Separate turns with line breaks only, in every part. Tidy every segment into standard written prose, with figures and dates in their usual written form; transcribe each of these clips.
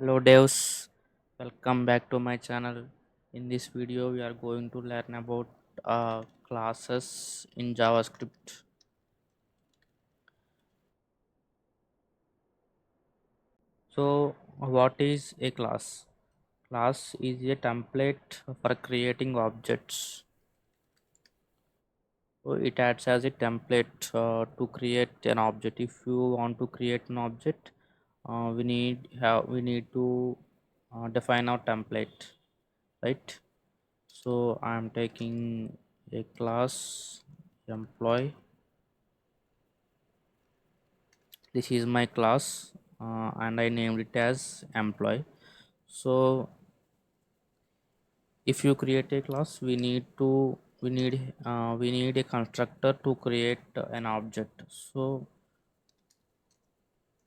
Hello devs, welcome back to my channel. In this video we are going to learn about classes in JavaScript. So what is a class? Class is a template for creating objects. So it acts as a template to create an object. If you want to create an object, we need to define our template, right? So I'm taking a class employee. This is my class, and I named it as employee. So if you create a class, we need a constructor to create an object. So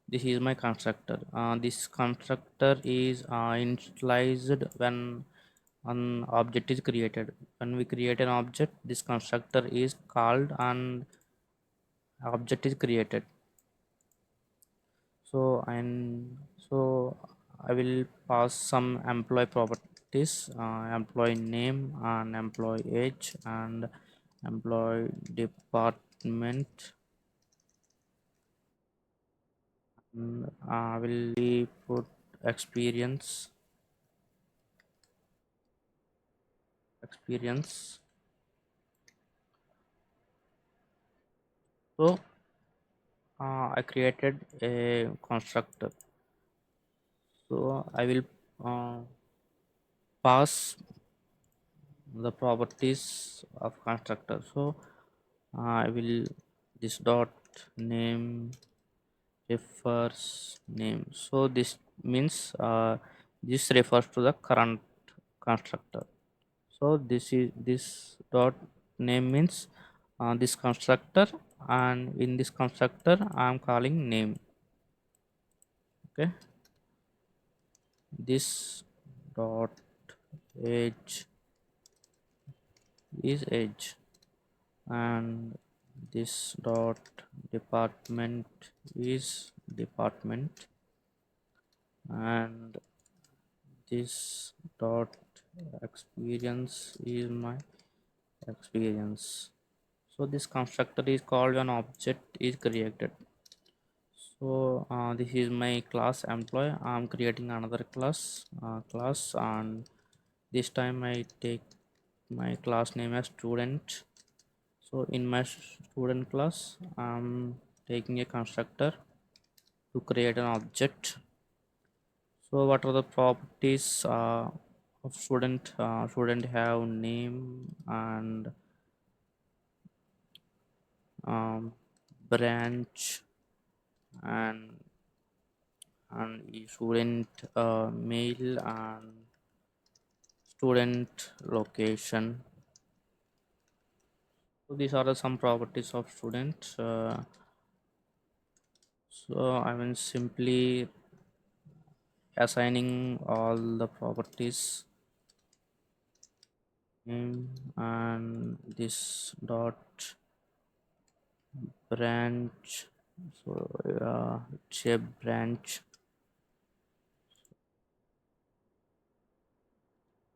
this is my constructor. This constructor is initialized when an object is created. When we create an object, this constructor is called and object is created. So I will pass some employee properties, employee name and employee age and employee department. I will put experience. So I created a constructor. So I will uh, pass the properties of constructor. So I will this dot name refers name. So this means this refers to the current constructor. So this dot name means this constructor, and in this constructor I am calling name. Okay, this dot age is age, and this dot department is department, and this dot experience is my experience. So this constructor is called when object is created. So this is my class employee. I'm creating another class, and this time I take my class name as student. So in my student class I'm taking a constructor to create an object. So what are the properties of student? Student have name and um, branch and student mail and student location. So these are the some properties of student. So I mean simply assigning all the properties name and this dot branch. So it's a branch,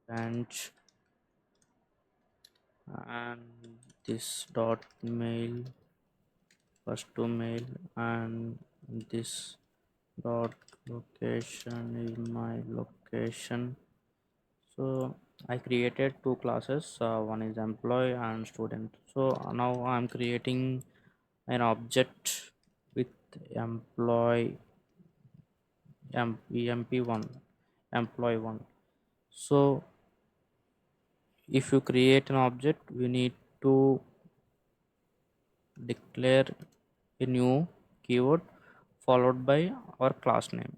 and this dot mail first to mail, and this dot location is my location. So I created two classes, one is employee and student. So now I'm creating an object with employee emp1 employee 1. So if you create an object, we need to declare a new keyword followed by our class name.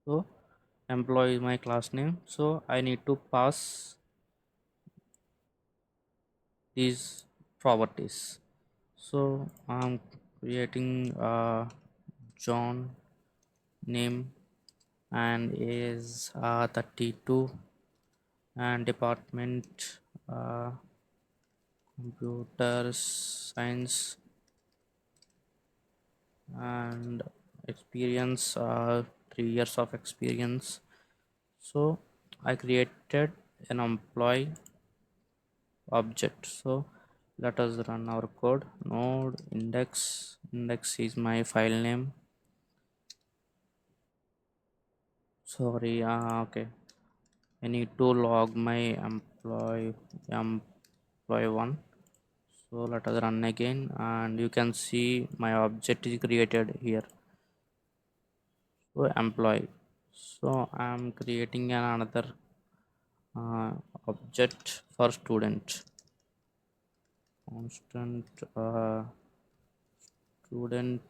So employee is my class name, so I need to pass these properties. So I'm creating John name and is 32, and department computer science, and experience 3 years of experience. So I created an employee object. So let us run our code. Node index is my file name. Sorry, okay, I need to log my employee one. So let us run again, and you can see my object is created here. So employee. So I'm creating another uh, object for student. Constant student.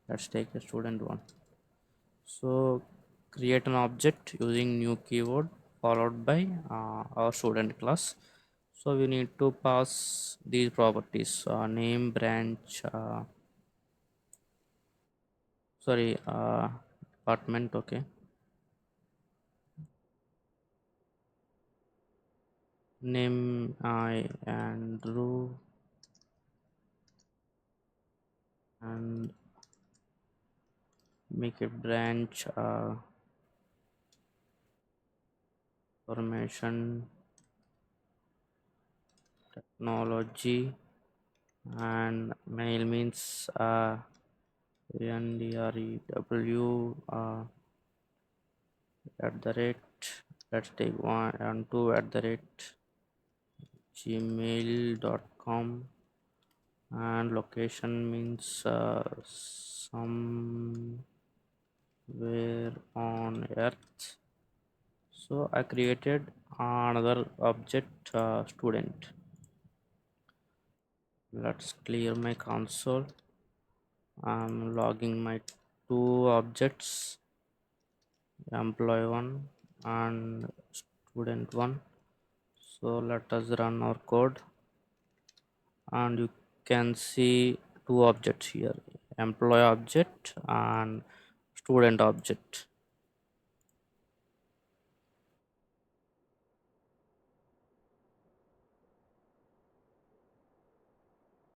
Let's take a student one. So create an object using new keyword followed by our student class. So we need to pass these properties: name, branch, sorry, department. Okay, name I Andrew, and make a branch information technology, and mail means ndrew at the rate. Let's take one and two at the rate gmail.com, and location means somewhere on earth. So I created another object student. Let's clear my console. I'm logging my two objects, employee one and student one. So let us run our code, and you can see two objects here, employee object and student object.